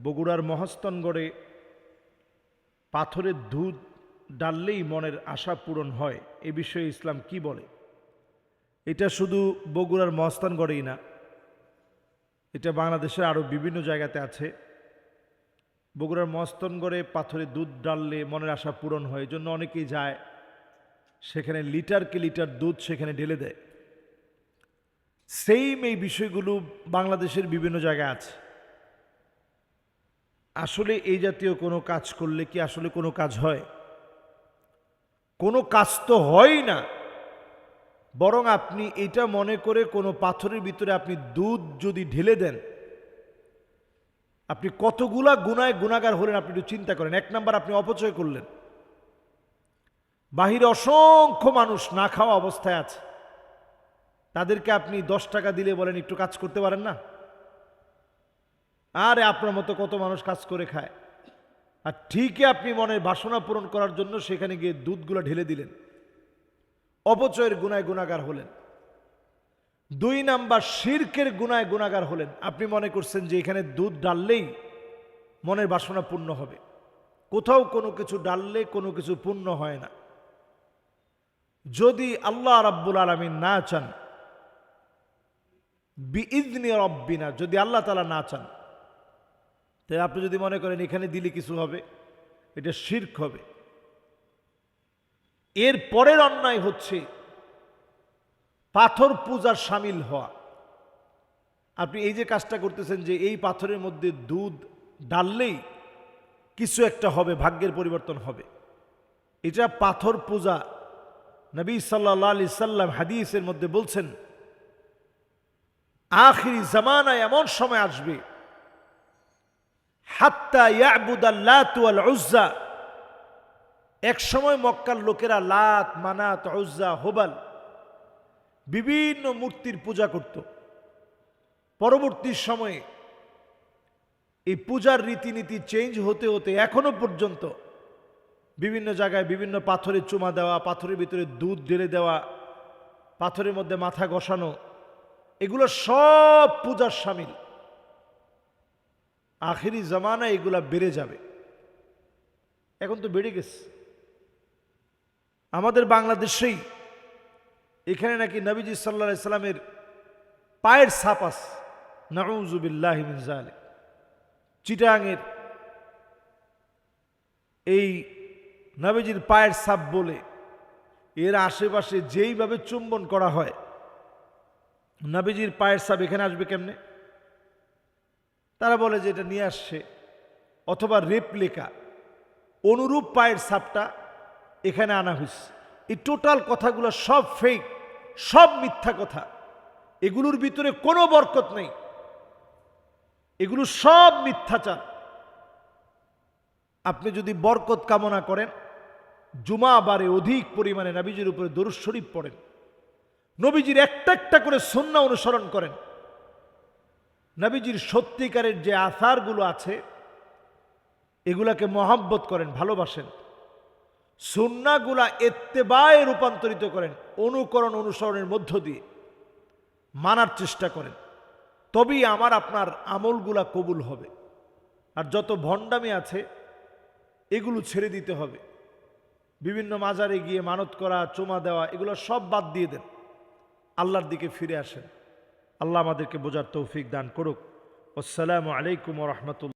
বগুড়ার মহাস্থানগড়ে পাথরের দুধ ডাললেই মনের আশা পূরণ হয়, এ বিষয়ে ইসলাম কি বলে? এটা শুধু বগুড়ার মহাস্থানগড়েই না, এটা বাংলাদেশের আরও বিভিন্ন জায়গাতে আছে। বগুড়ার মহাস্থানগড়ে পাথরে দুধ ডাললে মনের আশা পূরণ হয়, এই জন্য অনেকেই যায় সেখানে লিটারকে লিটার দুধ সেখানে ঢেলে দেয়। সেইম এই বিষয়গুলো বাংলাদেশের বিভিন্ন জায়গায় আছে। আসলে এই জাতীয় কোনো কাজ করলে কি আসলে কোনো কাজ হয়? কোনো কাজ তো হয় না, বরং আপনি এটা মনে করে কোনো পাথরের ভিতরে আপনি দুধ যদি ঢেলে দেন, আপনি কতগুলা গুনায় গুনাহগার হলেন আপনি একটু চিন্তা করেন। এক নাম্বার, আপনি অপচয় করলেন। বাহিরে অসংখ্য মানুষ না খাওয়া অবস্থায় আছে, তাদেরকে আপনি 10 টাকা দিলে বলেন একটু কাজ করতে পারেন না? আরে আপনার মতো কত মানুষ কাজ করে খায়, আর ঠিকই আপনি মনের বাসনা পূরণ করার জন্য সেখানে গিয়ে দুধগুলো ঢেলে দিলেন, অপচয়ের গুনায় গুনাহগার হলেন। 2 নাম্বার, শিরকের গুনায় গুনাহগার হলেন। আপনি মনে করছেন যে এখানে দুধ ডাললেই মনের বাসনা পূর্ণ হবে। কোথাও কোনো কিছু ডাললে কোনো কিছু পূর্ণ হয় না। যদি আল্লাহ রাব্বুল আলামিন না চান, বিইذনি রব্বিনা, যদি আল্লাহ তাআলা না চান, তাই আপনি যদি মনে করেন এখানে দিলে কিছু হবে, এটা শিরক হবে। এর পরের অন্যায় হচ্ছে পাথর পূজার শামিল হওয়া। আপনি এই যে কাজটা করতেছেন যে এই পাথরের মধ্যে দুধ ডাললেই কিছু একটা হবে, ভাগ্যের পরিবর্তন হবে, এটা পাথর পূজা। নবী সাল্লাল্লাহু আলাইহি সাল্লাম হাদিসের মধ্যে বলছেন, আখিরি জামানায় এমন সময় আসবে, হাত্তা ইয়াবুদাল লাত ওয়াল উজ্জা, এক সময় মক্কার লোকেরা লাত, মানাত, উজ্জা, হুবাল বিভিন্ন মূর্তির পূজা করত। পরবর্তী সময়ে এই পূজার রীতিনীতি চেঞ্জ হতে হতে এখনো পর্যন্ত বিভিন্ন জায়গায় বিভিন্ন পাথরে চুমা দেওয়া, পাথরের ভিতরে দুধ ঢেলে দেওয়া, পাথরের মধ্যে মাথা ঘষানো, এগুলো সব পূজার শামিল। আখিরি জামানায় এগুলা বেড়ে যাবে। এখন তো বেড়ে গেছে। আমাদের বাংলাদেশেই এখানে নাকি নবীজি সাল্লাল্লাহু আলাইহি সাল্লামের পায়ের ছাপ আছে, নাউযু বিল্লাহি মিন যালিক। চিটাঙের এই নবীজির পায়ের ছাপ বলে এর আশেপাশে যেইভাবে চুম্বন করা হয়, নবীজির পায়ের ছাপ এখানে আসবে কেমনে? তারা বলে যে এটা নিয়ে আসছে, অথবা রেপ্লিকা অনুরূপ পায়ের ছাপটা এখানে আনা হয়েছে। এই টোটাল কথাগুলো সব ফেক, সব মিথ্যা কথা। এগুলোর ভিতরে কোনো বরকত নেই, এগুলো সব মিথ্যাচার। আপনি যদি বরকত কামনা করেন, জুমা বারে অধিক পরিমাণে নবীজির উপরে দরুদ শরীফ পড়েন, নবীজির একটা একটা করে সুন্নাহ অনুসরণ করেন, নবীজির সত্যিকারের যে আসারগুলো আছে এগুলাকে মহব্বত করেন, ভালোবাসেন, সুন্নাহগুলা ইত্তেবায়ে রূপান্তরিত করেন, অনুকরণ অনুসরণের মধ্য দিয়ে মানার চেষ্টা করেন, তবেই আমার আপনার আমলগুলা কবুল হবে। আর যত ভণ্ডামি আছে এগুলো ছেড়ে দিতে হবে। বিভিন্ন মাজারে গিয়ে মানত করা, চুমা দেওয়া, এগুলো সব বাদ দিয়ে দেন, আল্লাহর দিকে ফিরে আসেন। আল্লাহ আমাদেরকে বোঝার তৌফিক দান করুক। আসসালামু আলাইকুম ওয়া রাহমাতুল্লাহ।